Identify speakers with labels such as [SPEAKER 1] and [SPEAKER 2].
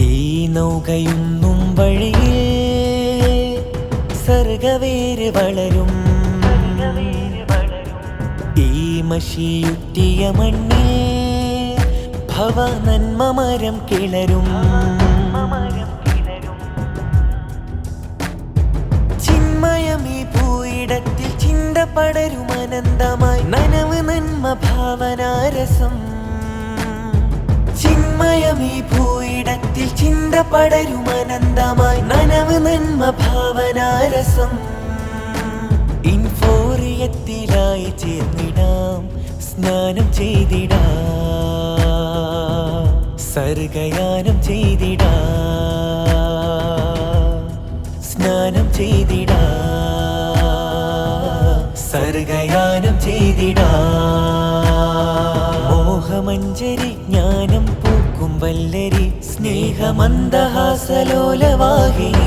[SPEAKER 1] ഈ നൗകയുന്നും വഴിയിൽ സർഗവേര് വളരും. ഈ മഷിയുറ്റിയ മണ്ണിൽ ഭവ നന്മ മരം കിളരും. ചിന്മയമീ ഭൂയിടത്തിൽ ചിന്ത പടരും അനന്തമായി നനവ് നന്മ ഭാവനാരസം. ചിന്മയമീ ഭൂയിടത്തിൽ ചിന്ത പടരും അനന്തമായി നനവ് നന്മ ഭാവനാരസം. ഇൻഫോറിയത്തിലായി ചേർന്നിടാം, സ്നാനം ചെയ്തിടാം, സർഗയാനം ചെയ്തിടാം, സ്നാനം ചെയ്തിടാം, സർഗയാനം ചെയ്തിടാം. മോഹമഞ്ജരി ജ്ഞാനം പൂക്കും വല്ലരി സ്നേഹമന്ദഹാസലോലവാഹിനി.